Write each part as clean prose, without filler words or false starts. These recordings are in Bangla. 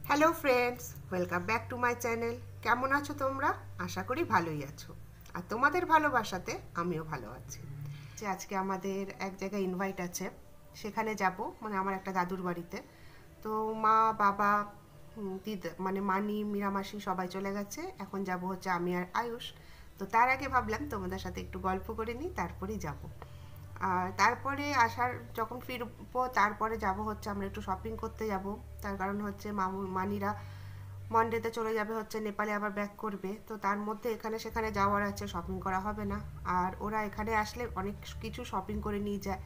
Hello friends, welcome back to my channel. কেমন আছো তোমরা? আশা করি ভালোই আছো, আর তোমাদের ভালোবাসাতে আমিও ভালো আছি। আজকে আমাদের এক জায়গায় ইনভাইট আছে, সেখানে যাব, মানে আমার একটা দাদুর বাড়িতে। তো মা, বাবা, দিদা মানে মানি, মীরামাসি সবাই চলে গেছে। এখন যাব হচ্ছে আমি আর আয়ুষ। তো তার আগে ভাবলাম তোমাদের সাথে একটু গল্প করে নিই, তারপরেই যাব। আর তারপরে যখন ফিরবো তারপরে যাব হচ্ছে আমরা একটু শপিং করতে যাব। তার কারণ হচ্ছে মানিরা মন্ডেতে চলে যাবে হচ্ছে নেপালে, আবার ব্যাক করবে। তো তার মধ্যে এখানে সেখানে যাওয়ার আছে, শপিং করা হবে না। আর ওরা এখানে আসলে অনেক কিছু শপিং করে নিয়ে যায়।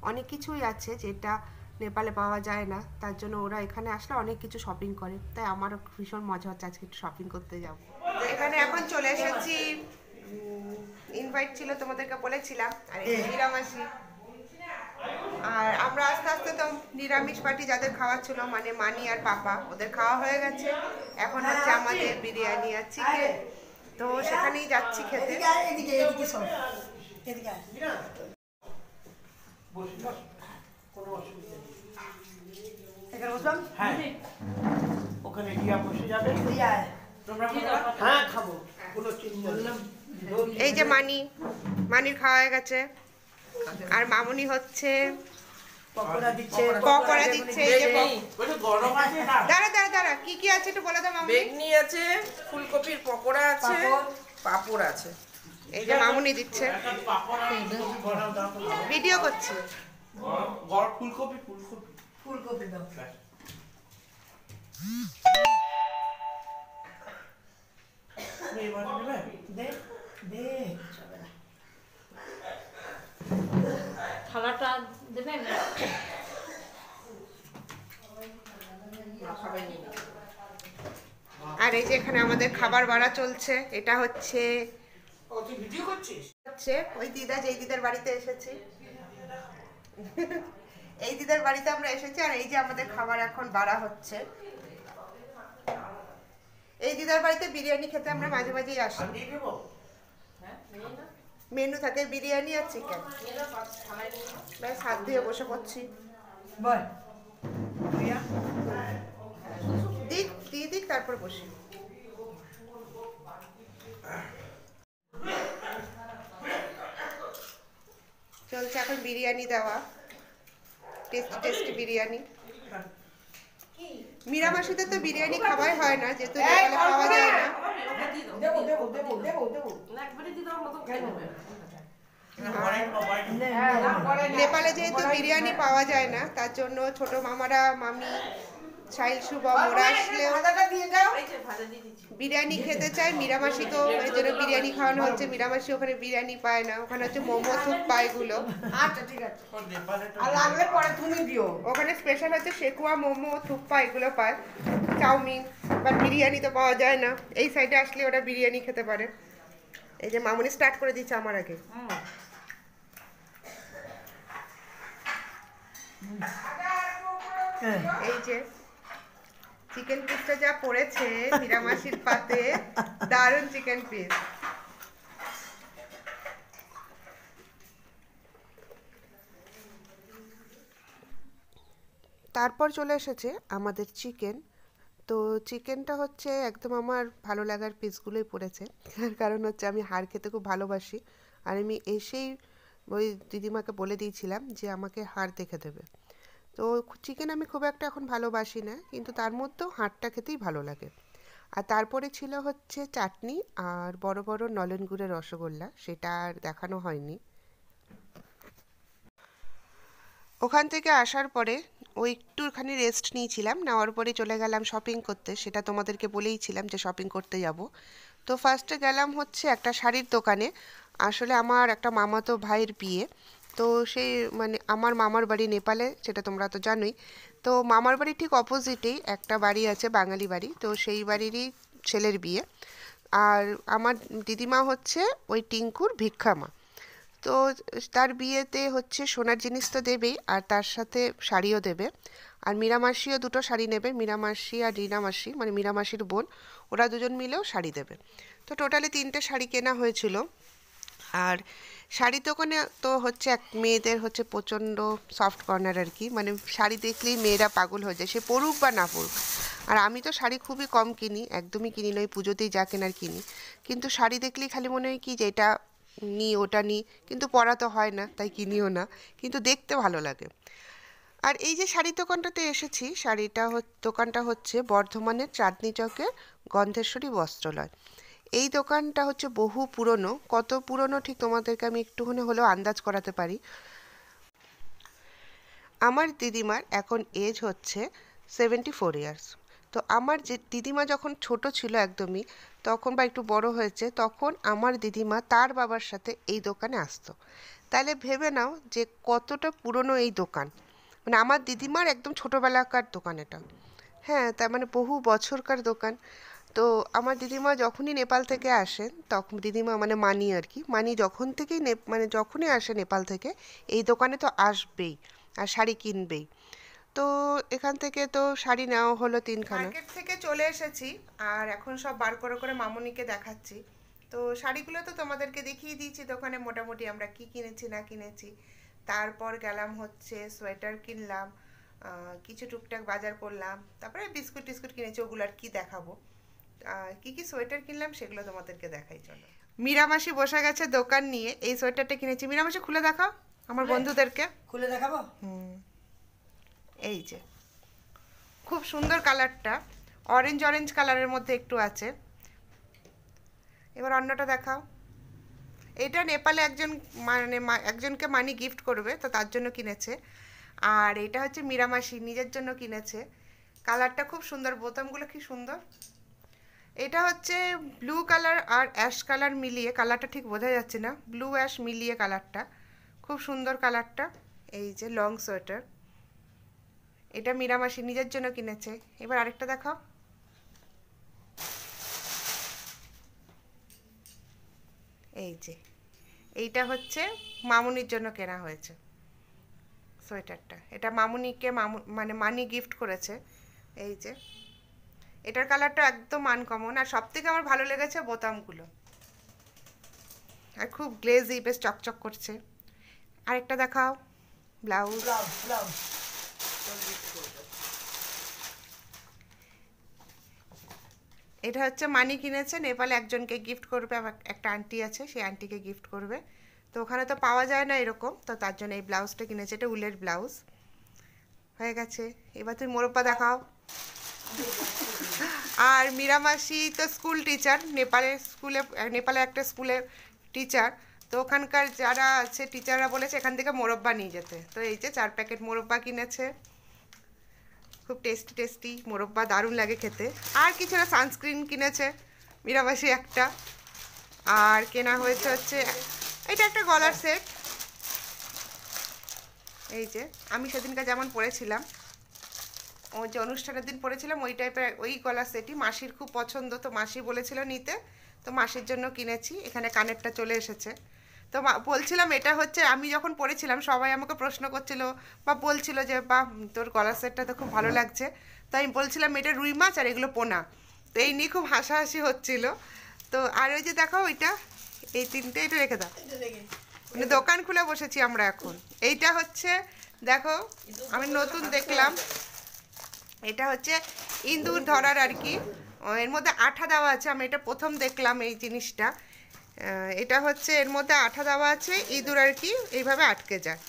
অনেক কিছুই আছে যেটা নেপালে পাওয়া যায় না, তার জন্য ওরা এখানে আসলে অনেক কিছু শপিং করে। তাই আমারও ভীষণ মজা হচ্ছে আজকে একটু শপিং করতে যাব। এখানে এখন চলে এসেছি। ইনভাইট ছিল, তোমাদেরকে বলেছিলাম। আর এই নিরামিষি, আর আমরা আস্তে আস্তে তো নিরামিষ পার্টি যাদের খাওয়া ছিল, মানে মানি আর পাপা, ওদের খাওয়া হয়ে গেছে। এখন হচ্ছে আমাদের বিরিয়ানি আর চিকেন, তো সেখানেই যাচ্ছি খেতে। এই যে মানির খাওয়া হয়ে গেছে, আর মামুনি হচ্ছে পকোড়া দিচ্ছে। এই যে দাঁড়া দাঁড়া দাঁড়া, কি কি আছে একটু বলে দাও মামুনি। বেগনি আছে, ফুলকপির পকোড়া আছে, পাপড় আছে। এই যে মামুনি দিচ্ছে, ভিডিও করছি। ফুলকপি ফুলকপি ফুলকপি দাও। থালাটা দেবেন? আর এই যে এখানে আমাদের খাবার বাড়া চলছে। এটা হচ্ছে ওই দিদা, যেই দিদার বাড়িতে এসেছি। এই দিদার বাড়িতে আমরা এসেছি, আর এই যে আমাদের খাবার এখন বাড়া হচ্ছে। এই দিদার বাড়িতে বিরিয়ানি খেতে আমরা মাঝে মাঝেই আসি। মেনু থাকে বিরিয়ানি আর চিকেন। ব্যাস, হাত দিয়ে বসে পড়ছি। দিক তারপর বসি। চলছে এখন বিরিয়ানি দেওয়া, টেস্টি টেস্টি বিরিয়ানি। মীরামাসিতে তো বিরিয়ানি খাওয়াই হয় না, যেহেতু নেপালে পাওয়া যায় না। নেপালে যেহেতু বিরিয়ানি পাওয়া যায় না, তার জন্য ছোট মামারা, মামি, সাইল, শুভম ওরা আসলেও বিরিয়ানি খেতে চায়। মীরামাসিকেও এই জন্য বিরিয়ানি খাওয়ানো হচ্ছে। মীরামাসি ওখানে বিরিয়ানি পায় না, ওখানে হচ্ছে মোমো, থুপ পায় এগুলো। আচ্ছা ঠিক আছে, আর লাগলে পরে তুমি দিও। ওখানে স্পেশাল হচ্ছে সেকুয়া, মোমো, থুপ্পা এগুলো পায়, চাউমিন। বাট বিরিয়ানি তো পাওয়া যায় না। এই সাইডে আসলে ওরা বিরিয়ানি খেতে পারে। এই যে মামুনি স্টার্ট করে দিচ্ছে আমার আগে। এই যে চিকেন পিসটা যা পড়েছে মীরামাসির পাতে, দারুণ চিকেন পিস। তারপর চলে এসেছে আমাদের চিকেন। তো চিকেনটা হচ্ছে একদম আমার ভালো লাগার পিসগুলোই পড়েছে, কারণ হচ্ছে আমি হাড় খেতে খুব ভালোবাসি। আর আমি এসেই ওই দিদিমাকে বলে দিয়েছিলাম যে আমাকে হাড় দেখে দেবে। তো চিকেন আমি খুব একটা এখন ভালোবাসি না, কিন্তু তার মধ্যেও হাড়টা খেতেই ভালো লাগে। আর তারপরে ছিল হচ্ছে চাটনি আর বড় বড় নলেন গুড়ের রসগোল্লা, সেটা আর দেখানো হয়নি। ওখান থেকে আসার পরে ওই একটুখানি রেস্ট নিয়েছিলাম, নেওয়ার পরে চলে গেলাম শপিং করতে। সেটা তোমাদেরকে বলেইছিলাম যে শপিং করতে যাব। তো ফার্স্টে গেলাম হচ্ছে একটা শাড়ির দোকানে। আসলে আমার একটা মামাতো ভাইয়ের বিয়ে। তো সেই মানে আমার মামার বাড়ি নেপালে, সেটা তোমরা তো জানোই। তো মামার বাড়ি ঠিক অপোজিটেই একটা বাড়ি আছে, বাঙালি বাড়ি, তো সেই বাড়িরই ছেলের বিয়ে। আর আমার দিদিমা হচ্ছে ওই টিঙ্কুর ভিক্ষামা। তো তার বিয়েতে হচ্ছে সোনার জিনিস তো দেবেই, আর তার সাথে শাড়িও দেবে। আর মীরামাসিও দুটো শাড়ি নেবে, মীরামাসি আর রিনামাসি, মানে মীরামাসির বোন, ওরা দুজন মিলেও শাড়ি দেবে। তো টোটালি 3টে শাড়ি কেনা হয়েছিল। আর শাড়ির দোকানে তো হচ্ছে এক মেয়েদের হচ্ছে প্রচণ্ড সফট কর্নার আর কি, মানে শাড়ি দেখলেই মেয়েরা পাগল হয়ে যায়, সে পরুক বা না পরুক। আর আমি তো শাড়ি খুবই কম কিনি, একদমই কিনি না, ওই পুজোতেই যা কেনার কিনি। কিন্তু শাড়ি দেখলেই খালি মনে হয় কি যে এটা নিই ওটা নিই, কিন্তু পরা তো হয় না তাই কিনিও না, কিন্তু দেখতে ভালো লাগে। আর এই যে শাড়ির দোকানটাতে এসেছি, দোকানটা হচ্ছে বর্ধমানের চাঁদনি চকে গন্ধেশ্বরী বস্ত্রালয়। এই দোকানটা হচ্ছে বহু পুরনো, কত পুরনো ঠিক তোমাদেরকে আমি একটুখানি হলেও আন্দাজ করাতে পারি। আমার দিদিমার এখন এজ হচ্ছে 74 ইয়ার্স। তো আমার যে দিদিমা যখন ছোট ছিল একদমই, তখন বা একটু বড় হয়েছে, তখন আমার দিদিমা তার বাবার সাথে এই দোকানে আসতো। তাহলে ভেবে নাও যে কতটা পুরনো এই দোকান। মানে আমার দিদিমার একদম ছোটোবেলাকার দোকান এটা। হ্যাঁ, তার মানে বহু বছরকার দোকান। তো আমার দিদিমা যখনই নেপাল থেকে আসেন, তখন দিদিমা মানে মানি আর কি, মানি যখন থেকেই মানে যখনই আসে নেপাল থেকে, এই দোকানে তো আসবেই আর শাড়ি কিনবেই। তো এখান থেকে তো শাড়ি নেওয়া হলো 3খানা। মার্কেট থেকে চলে এসেছি আর এখন সব বার করে করে মামুনিকে দেখাচ্ছি। তো শাড়িগুলো তো তোমাদেরকে দেখিয়ে দিয়েছি দোকানে মোটামুটি আমরা কি কিনেছি না কিনেছি। তারপর গেলাম হচ্ছে সোয়েটার কিনলাম, কিছু টুকটাক বাজার করলাম, তারপরে বিস্কুট টিস্কুট কিনেছি, ওগুলো আর কি দেখাবো। কি কি সোয়েটার কিনলাম সেগুলো তোমাদেরকে দেখাই চলো। মীরামাসি বসে গেছে দোকান নিয়ে, এই সোয়েটারটা কিনেছি। মীরামাসি খুলে দেখাও আমার বন্ধুদেরকে। খুলে দেখাবো। এই যে খুব সুন্দর কালারটা, অরেঞ্জ অরেঞ্জ কালারের মধ্যে একটু আছে। এবার অন্যটা দেখাও। এটা নেপালে একজনকে মানি গিফট করবে, তো তার জন্য কিনেছে। আর এটা হচ্ছে মীরামাসি নিজের জন্য কিনেছে। কালারটা খুব সুন্দর, বোতামগুলো কি সুন্দর। এটা হচ্ছে ব্লু কালার আর অ্যাশ কালার মিলিয়ে, কালারটা ঠিক বোঝা যাচ্ছে না, ব্লু অ্যাশ মিলিয়ে কালারটা, খুব সুন্দর কালারটা। এই যে লং সোয়েটার, এটা মীরামাসি নিজের জন্য কিনেছে। এবার আরেকটা দেখাও। এই যে এইটা হচ্ছে মামুনির জন্য কেনা হয়েছে সোয়েটারটা। এটা মামুনিকে মানে মানি গিফট করেছে। এই যে এটার কালারটা একদম আনকমন, আর সব থেকে আমার ভালো লেগেছে বোতামগুলো, আর খুব গ্লেজি, বেশ চকচক করছে। আরেকটা দেখাও, ব্লাউজ। এটা হচ্ছে মানি কিনেছে, নেপালে একজনকে গিফট করবে, আবার একটা আন্টি আছে সেই আন্টিকে গিফট করবে। তো ওখানে তো পাওয়া যায় না এরকম, তো তার জন্য এই ব্লাউজটা কিনেছে। এটা উলের ব্লাউজ হয়ে গেছে। এবার তুমি মোরব্বা দেখাও। আর মীরামাসি তো স্কুল টিচার, নেপালে একটা স্কুলের টিচার। তো ওখানকার যারা আছে টিচাররা বলেছে এখান থেকে মোরব্বা নিয়ে যেতে। তো এই যে 4 প্যাকেট মোরব্বা কিনেছে, খুব টেস্টি টেস্টি মোরব্বা, দারুণ লাগে খেতে। আর কিছু না, সানস্ক্রিন কিনেছে মীরামাসি একটা। আর কেনা হয়েছে হচ্ছে এটা একটা গলার সেট। এই যে আমি সেদিনকার যেমন পরেছিলাম, ওই যে অনুষ্ঠানের দিন পরেছিলাম ওই টাইপের ওই গলার সেটই, মাসির খুব পছন্দ, তো মাসি বলেছিল নিতে, তো মাসির জন্য কিনেছি। এখানে কানেরটা চলে এসেছে। তো বলছিলাম এটা হচ্ছে, আমি যখন পরেছিলাম সবাই আমাকে প্রশ্ন করছিল বা বলছিল যে বাহ তোর গলার সেটটা তো খুব ভালো লাগছে। তো আমি বলছিলাম এটা রুই মাছ আর এগুলো পোনা। তো এই নিয়ে খুব হাসাহাসি হচ্ছিল। তো আর ওই যে দেখো ওইটা, এই তিনটে এটা রেখে দাও, মানে দোকান খুলে বসেছি আমরা এখন। এইটা হচ্ছে দেখো আমি নতুন দেখলাম, এটা হচ্ছে ইঁদুর ধরার আর কি, এর মধ্যে আঠা দেওয়া আছে। আমি এটা প্রথম দেখলাম এই জিনিসটা। এটা হচ্ছে এর মধ্যে আঠা দেওয়া আছে, ইঁদুর আর কি এইভাবে আটকে যায়।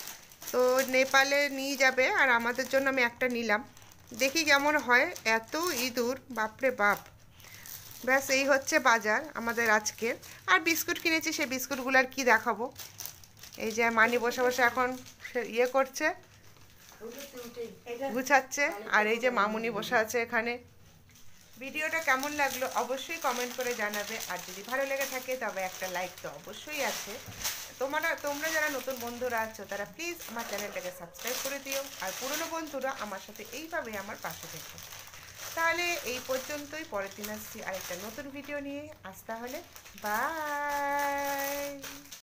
তো নেপালে নিয়ে যাবে, আর আমাদের জন্য আমি একটা নিলাম, দেখি কেমন হয়। এত ইঁদুর, বাপরে বাপ। ব্যাস এই হচ্ছে বাজার আমাদের আজকের। আর বিস্কুট কিনেছি, সেই বিস্কুটগুলো আর কি দেখাবো। এই যে মানি বসে বসে এখন ইয়ে করছে, গুছাচ্ছে। আর এই যে মামুনি বসে আছে এখানে। ভিডিওটা কেমন লাগলো অবশ্যই কমেন্ট করে জানাবে, আর যদি ভালো লেগে থাকে তবে একটা লাইক তো অবশ্যই আছে। তোমরা যারা নতুন বন্ধুরা আছো তারা প্লিজ আমার চ্যানেলটাকে সাবস্ক্রাইব করে দিও, আর পুরনো বন্ধুরা আমার সাথে এইভাবে আমার পাশে থেকো। তাহলে এই পর্যন্তই, পরের দিন আসছি আরেকটা নতুন ভিডিও নিয়ে। আজ তাহলে বাই।